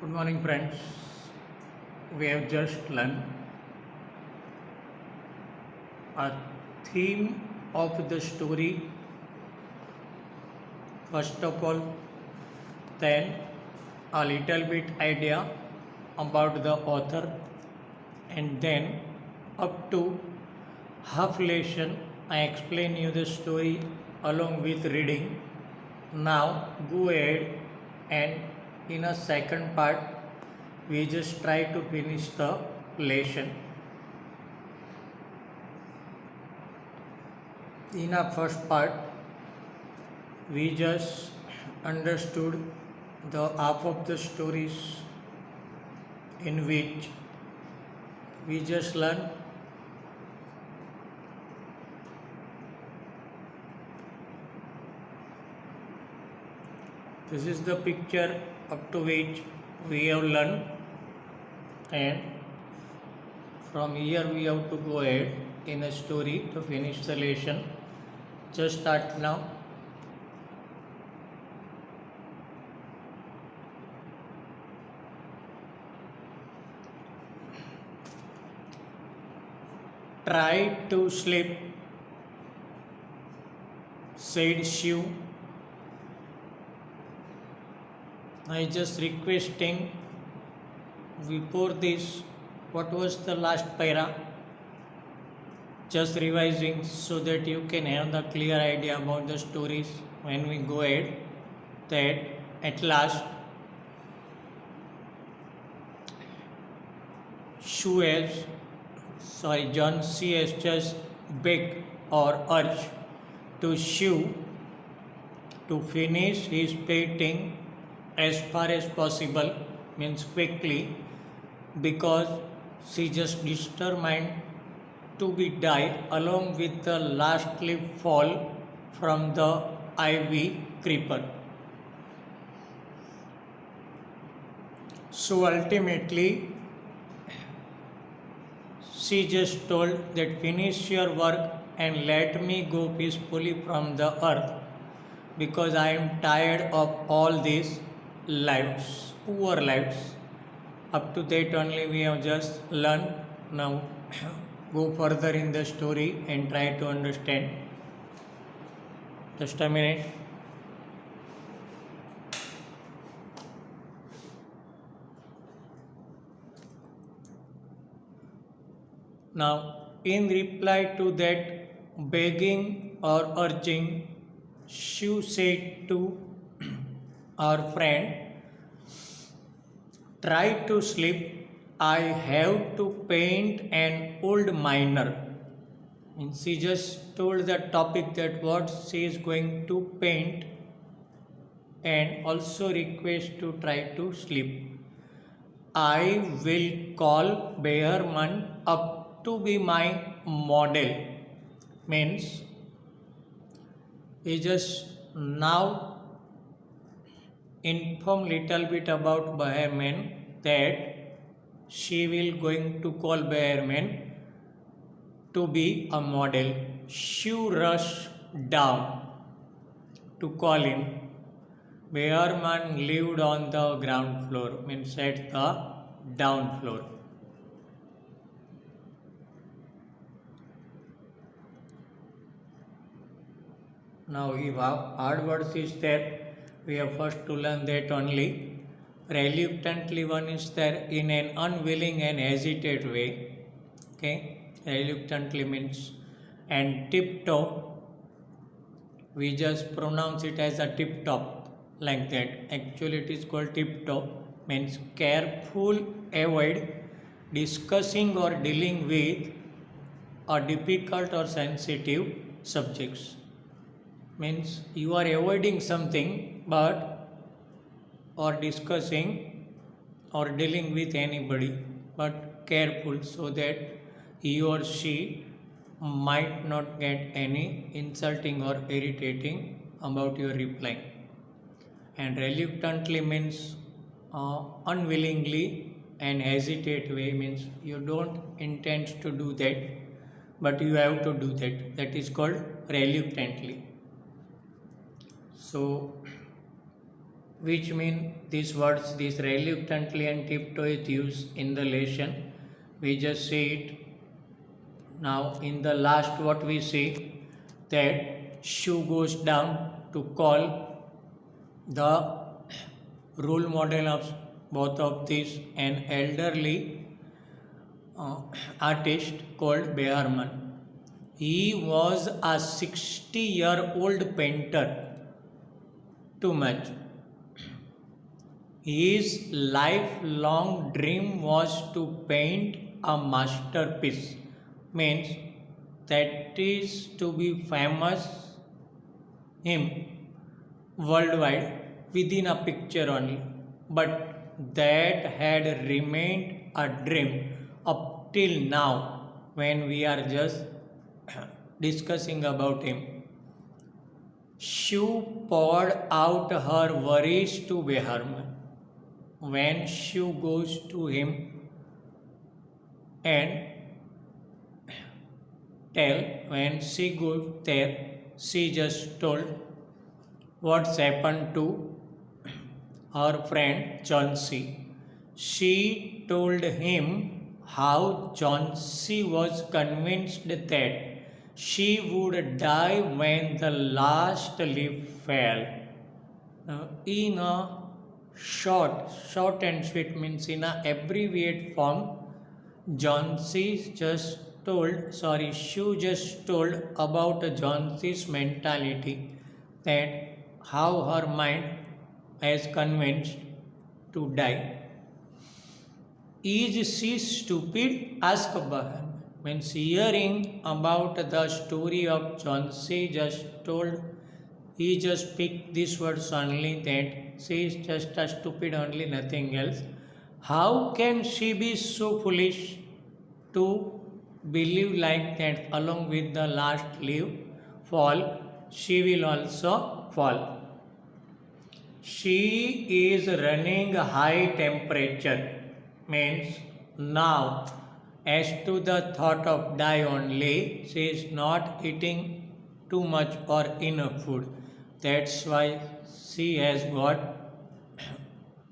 Good morning, friends. We have just learned a theme of the story, first of all, then a little bit idea about the author, and then up to half lesson I explain you the story along with reading. Now go ahead and in a second part we just try to finish the lesson. In our first part, we just understood the half of the stories in which we just learned this is the picture up to which we have learned, and from here we have to go ahead in a story to finish the lesson. Just start now. Try to sleep, said Shiv. I just requesting before this, what was the last para? Just revising so that you can have the clear idea about the stories when we go ahead. That at last John C. has just begged or urged to Shiv to finish his painting as far as possible, means quickly, because she just determined to be die along with the last leaf fall from the ivy creeper. So ultimately, she just told that finish your work and let me go peacefully from the earth, because I am tired of all these lives, poor lives. Up to that only we have just learned. Now go further in the story and try to understand. Just a minute. Now, in reply to that begging or urging, Shiv said to our friend, try to sleep, I have to paint an old miner. And she just told the topic that what she is going to paint and also request to try to sleep. I will call Behrman up to be my model. Means he just now inform little bit about Behrman that she will going to call Behrman to be a model. She rushed down to call him. Behrman lived on the ground floor, means at the down floor. Now, if hard words is there, we have first to learn that only. Reluctantly one is there in an unwilling and hesitant way. Okay, reluctantly means, and tiptoe, we just pronounce it as a tip top like that. Actually it is called tiptoe, means careful, avoid discussing or dealing with a difficult or sensitive subjects. Means you are avoiding something but or discussing or dealing with anybody, but careful so that he or she might not get any insulting or irritating about your reply. And reluctantly means unwillingly, and hesitate way means you don't intend to do that but you have to do that. That is called reluctantly. So which mean these words, this reluctantly and tiptoe is used in the lesson. We just see it. Now in the last what we see that Shu goes down to call the role model of both of these, an elderly artist called Behrman. He was a 60-year-old painter. Too much. His lifelong dream was to paint a masterpiece. Means that is to be famous him worldwide within a picture only. But that had remained a dream up till now when we are just discussing about him. Shu poured out her worries to Behrman. When Shu goes to him and when she goes there, she just told what's happened to her friend Chauncey. She told him how Chauncey was convinced that she would die when the last leaf fell. Now, in a short and sweet means in a abbreviated form, Chauncey just Shu just told about Chauncey's mentality, that how her mind has convinced to die. Is she stupid? Asked Behrman. When hearing about the story of Chauncey, he just picked these words only, that she is just a stupid only, nothing else. How can she be so foolish to believe like that along with the last leaf fall, she will also fall? She is running high temperature. Means now, as to the thought of die only, she is not eating too much or enough food. That's why she has got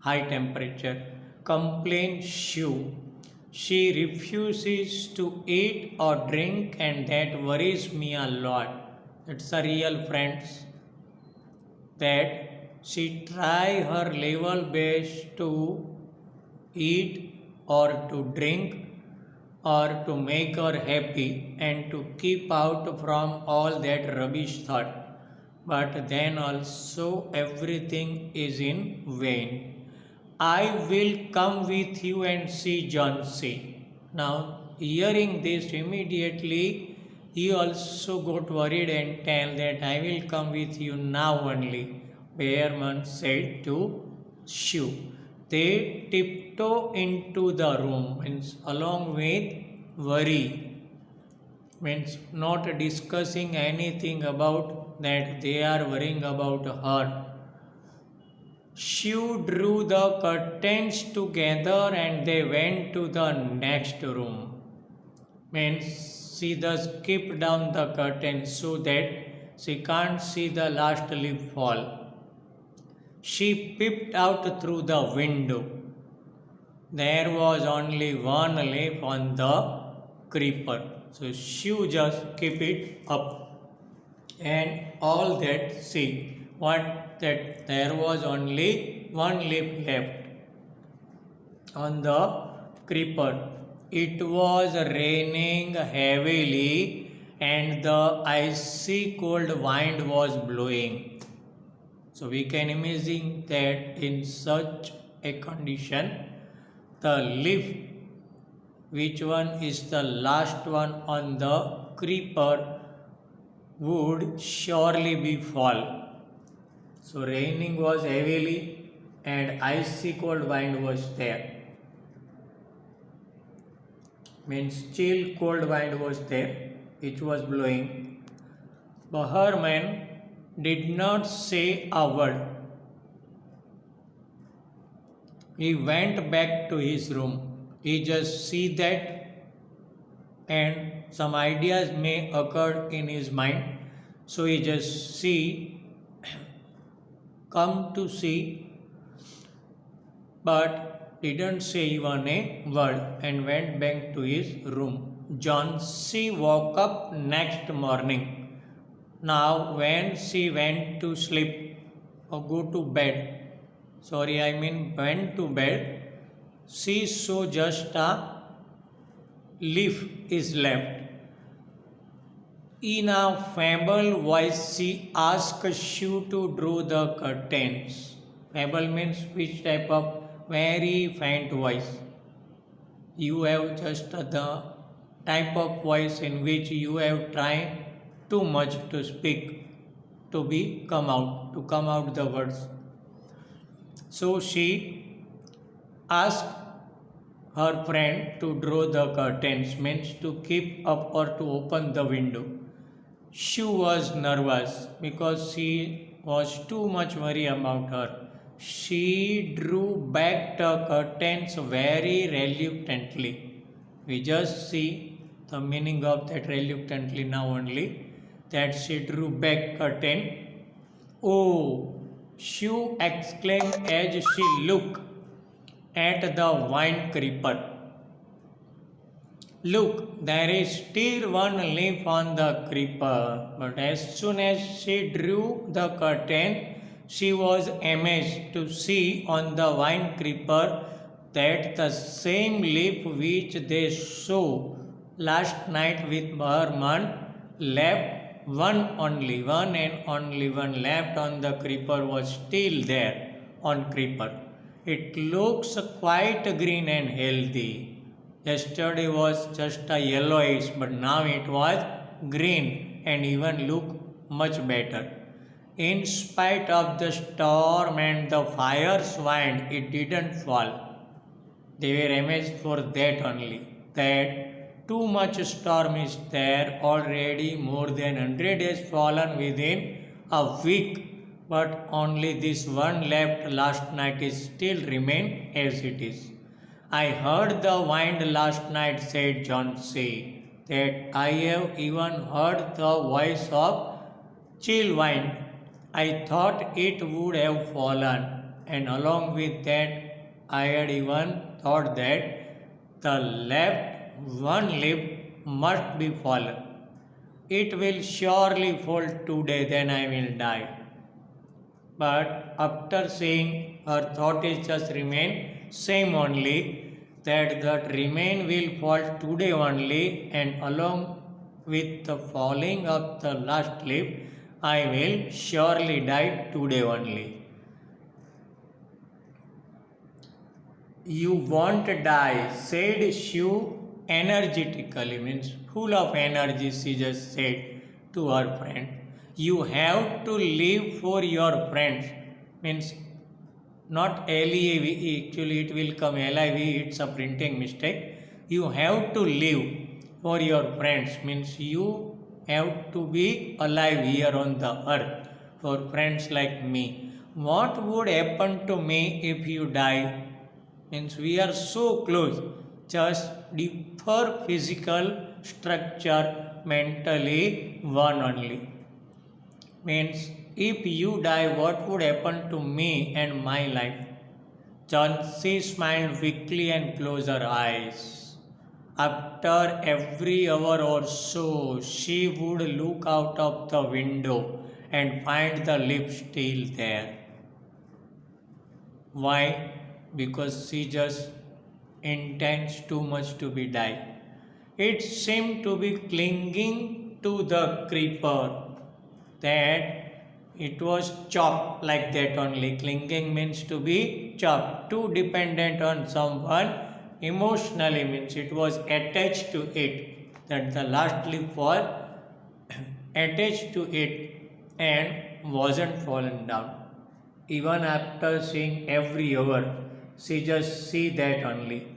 high temperature. Complains Shu. She refuses to eat or drink, and that worries me a lot. It's a real friends. That she try her level best to eat or to drink or to make her happy and to keep out from all that rubbish thought. But then also everything is in vain. I will come with you and see Chauncey. Now, hearing this immediately, he also got worried and told that I will come with you now only. Behrman said to Shu. They tiptoe into the room, means along with worry, means not discussing anything about that they are worrying about her. Shu drew the curtains together and they went to the next room. Means she thus kept down the curtains so that she can't see the last leaf fall. She peeped out through the window. There was only one leaf on the creeper. So Shu just keep it up. And all that see what that there was only one leaf left on the creeper. It was raining heavily and the icy cold wind was blowing. So we can imagine that in such a condition, the leaf, which one is the last one on the creeper, would surely be fall. So raining was heavily and icy cold wind was there. Means chill cold wind was there, which was blowing. Behrman did not say a word. He went back to his room. He just see that and some ideas may occur in his mind. So he just come to see but didn't say even a word and went back to his room. John C. woke up next morning. Now, when she went to sleep or go to bed, went to bed, she saw just a leaf is left. In a feeble voice, she asked Shu to draw the curtains. Feeble means which type of very faint voice. You have just the type of voice in which you have tried too much to speak, to come out the words. So she asked her friend to draw the curtains, means to keep up or to open the window. She was nervous because she was too much worried about her. She drew back the curtains very reluctantly. We just see the meaning of that reluctantly now only, that she drew back curtain. Oh, she exclaimed as she looked at the vine creeper. Look, there is still one leaf on the creeper. But as soon as she drew the curtain, she was amazed to see on the vine creeper that the same leaf which they saw last night with Herman left one and only one left on the creeper was still there on creeper. It looks quite green and healthy. Yesterday was just a yellowish, but now it was green and even looked much better. In spite of the storm and the fire's wind, it didn't fall. They were amazed for that only, that too much storm is there already, more than 100 has fallen within a week, but only this one left last night is still remain as it is. I heard the wind last night, said John C., that I have even heard the voice of chill wind. I thought it would have fallen, and along with that, I had even thought that the left one leaf must be fallen. It will surely fall today, then I will die. But after seeing her thought is just remain same only, that remain will fall today only, and along with the falling of the last leaf, I will surely die today only. You won't die, said Shu energetically, means full of energy, she just said to her friend. You have to live for your friends, means not LEAV, actually it will come LIV, it's a printing mistake. You have to live for your friends, means you have to be alive here on the earth for friends like me. What would happen to me if you die? Means we are so close, just differ physical structure, mentally one only. Means if you die, what would happen to me and my life? Chansey smiled weakly and closed her eyes. After every hour or so, she would look out of the window and find the leaf still there. Why? Because she just intends too much to be die. It seemed to be clinging to the creeper, that it was chopped like that only. Clinging means to be chopped, too dependent on someone emotionally, means it was attached to it, that the last leaf was attached to it and wasn't fallen down. Even after seeing every hour, she just see that only.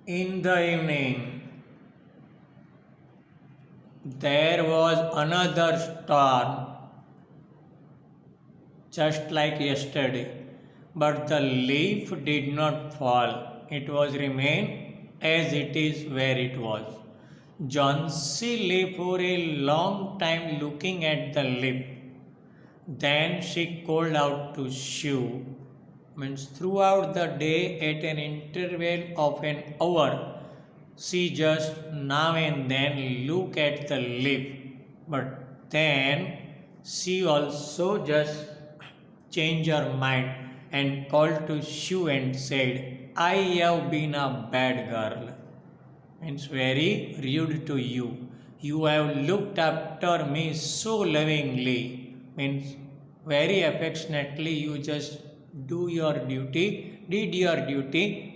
In the evening, there was another storm, just like yesterday, but the leaf did not fall. It was remain as it is where it was. Johnsy lay for a long time looking at the lip. Then she called out to Shiv. Means throughout the day, at an interval of an hour, she just now and then look at the lip. But then she also just changed her mind and called to Shiv and said, I have been a bad girl. Means very rude to you. You have looked after me so lovingly. Means very affectionately. You just did your duty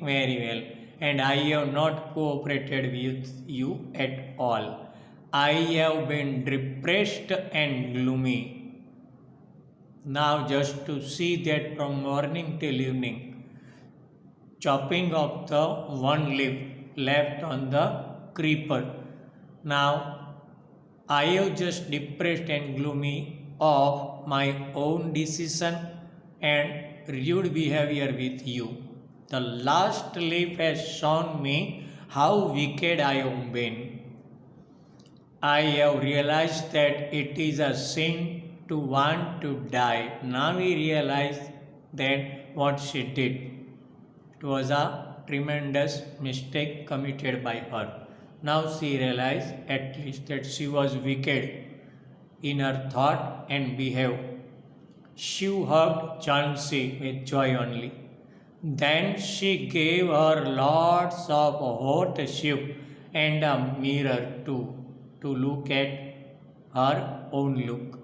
very well. And I have not cooperated with you at all. I have been depressed and gloomy. Now, just to see that from morning till evening, chopping off the one leaf left on the creeper. Now, I am just depressed and gloomy of my own decision and rude behavior with you. The last leaf has shown me how wicked I have been. I have realized that it is a sin to want to die. Now we realize that what she did. It was a tremendous mistake committed by her. Now she realized at least that she was wicked in her thought and behavior. She hugged Chansey with joy only. Then she gave her lots of hot soup and a mirror too to look at her own look.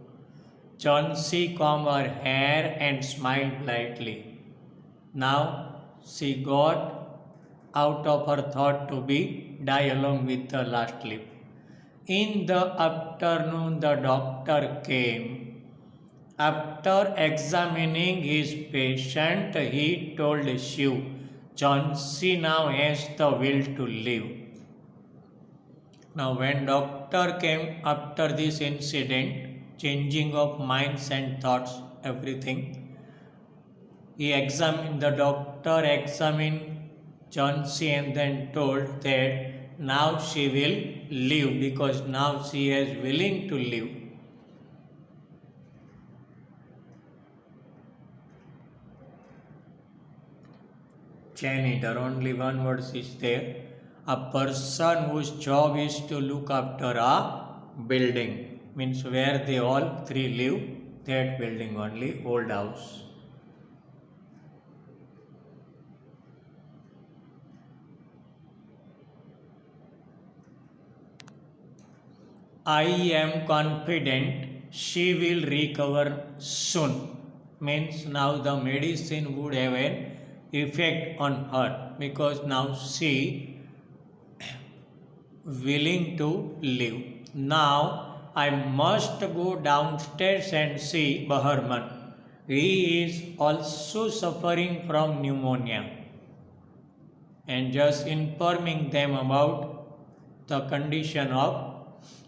Chansey combed her hair and smiled politely. Now she got out of her thought to be die along with the last leaf. In the afternoon, the doctor came. After examining his patient, he told Shiv, Chansey now has the will to live. Now, when doctor came after this incident, changing of minds and thoughts, everything, the doctor examined Chansey and then told that now she will live because now she is willing to live. Janitor, only one word is there. A person whose job is to look after a building, means where they all three live, that building only, old house. I am confident she will recover soon. Means now the medicine would have an effect on her because now she willing to live. Now I must go downstairs and see Baharman. He is also suffering from pneumonia. And just informing them about the condition of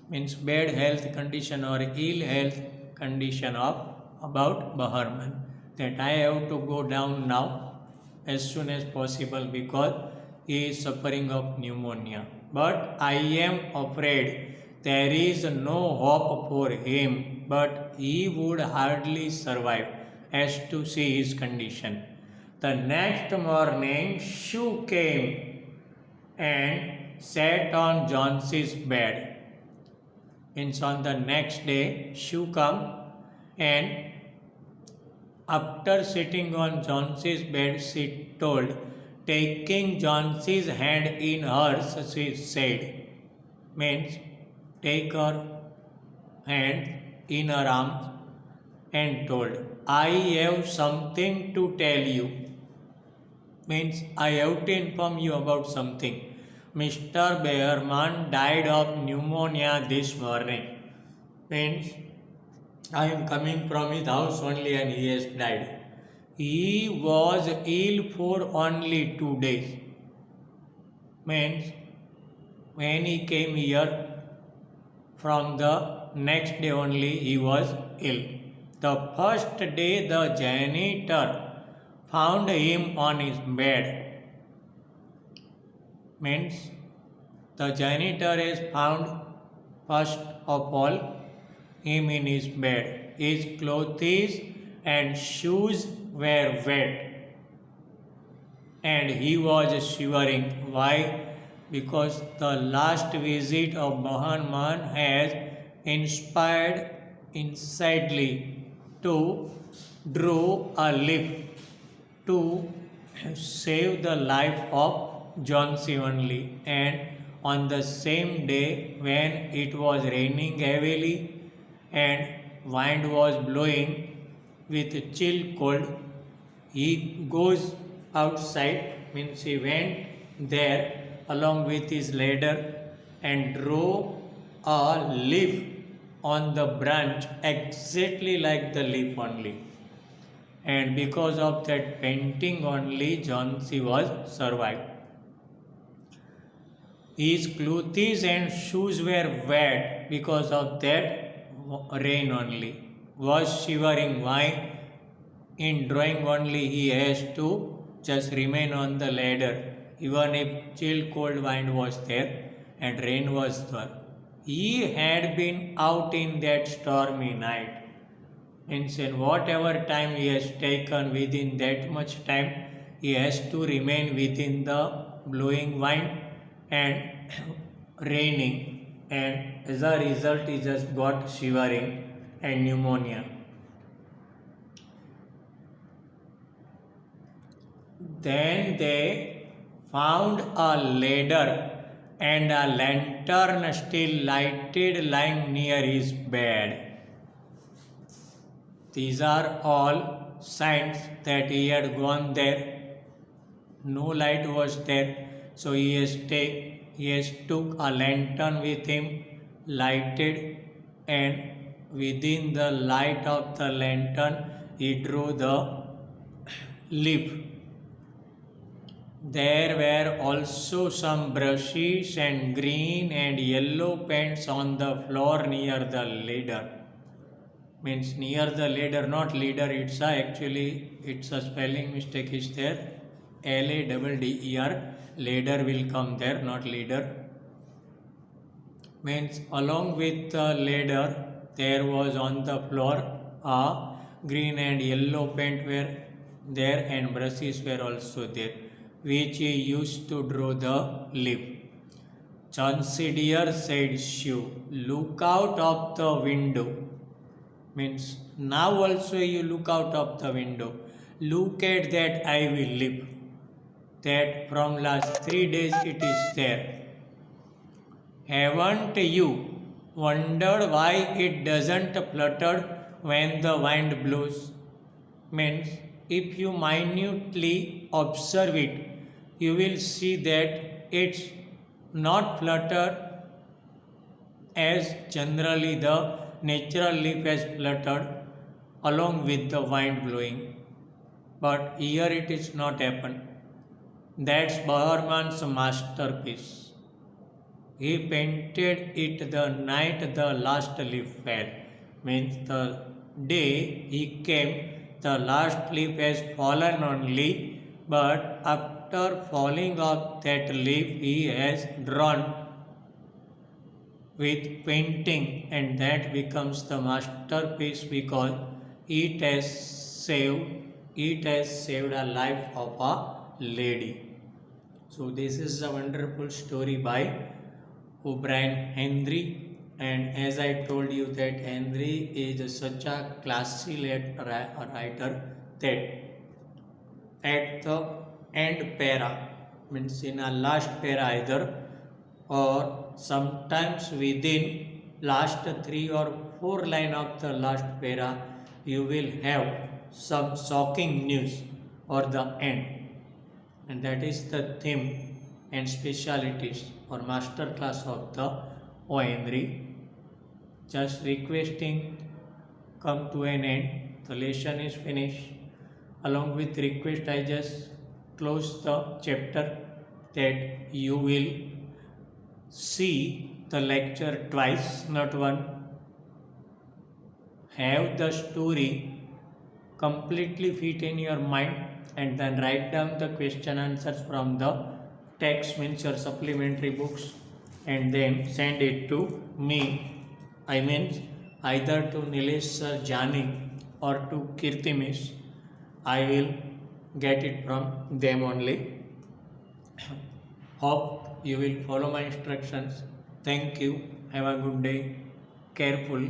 means bad health condition or ill health condition of about Baharman, that I have to go down now as soon as possible because he is suffering of pneumonia. But I am afraid there is no hope for him, but he would hardly survive as to see his condition. The next morning, Shu came and sat on Johnson's bed. Means on the next day, Shu come and after sitting on Johnson's bed, she told, taking Johnson's hand in hers, she said, means take her hand in her arms and told, I have something to tell you. Means I have to inform you about something. Mr. Behrman died of pneumonia this morning. Means I am coming from his house only and he has died. He was ill for only 2 days. Means when he came here, from the next day only he was ill. The first day the janitor found him on his bed. Means The janitor has found first of all him in his bed. His clothes and shoes were wet and he was shivering. Why? Because the last visit of Mahan Man has inspired insidely to draw a lift to save the life of John Only. And on the same day when it was raining heavily and wind was blowing with chill cold, he goes outside, means he went there along with his ladder and drew a leaf on the branch exactly like the leaf only. And because of that painting only, Jhansi was survived. His clothes and shoes were wet because of that rain only. Was shivering. Why? In drawing only he has to just remain on the ladder even if chill cold wind was there and rain was there. He had been out in that stormy night. Means in whatever time he has taken, within that much time he has to remain within the blowing wind and raining, and as a result he just got shivering and pneumonia. Then they found a ladder and a lantern still lighted lying near his bed. These are all signs that he had gone there. No light was there, so he has took a lantern with him, lighted, and within the light of the lantern he drew the leaf. There were also some brushes and green and yellow paints on the floor near the ladder. Means near the ladder, not leader, it's a spelling mistake is there. LADDER, ladder will come there, not leader. Means along with the ladder, there was on the floor a green and yellow paint were there and brushes were also there, which he used to draw the leaf. Jhansi dear, said Shiv, look out of the window. Means now also you look out of the window. Look at that ivy leaf. That from last 3 days it is there. Haven't you wondered why it doesn't flutter when the wind blows? Means if you minutely observe it, you will see that it's not flutter as generally the natural leaf has fluttered along with the wind blowing. But here it is not happened. That's Boherman's masterpiece. He painted it the night the last leaf fell. Means the day he came, the last leaf has fallen only, but after falling off that leaf, he has drawn with painting, and that becomes the masterpiece because it has saved a life of a lady. So this is a wonderful story by O'Brien Henry, and as I told you that Henry is such a classy writer that at the end para, means in a last para either, or sometimes within last 3 or 4 line of the last para, you will have some shocking news or the end, and that is the theme and specialities or master class of the O. Henry. Just requesting come to an end. The lesson is finished. Along with request, I just close the chapter that you will see the lecture twice, not one. Have the story completely fit in your mind and then write down the question answers from the text, means your supplementary books, and then send it to me. I means either to Nilesh sir Jani or to Kirti Miss. I will get it from them only. Hope you will follow my instructions. Thank you. Have a good day. Careful.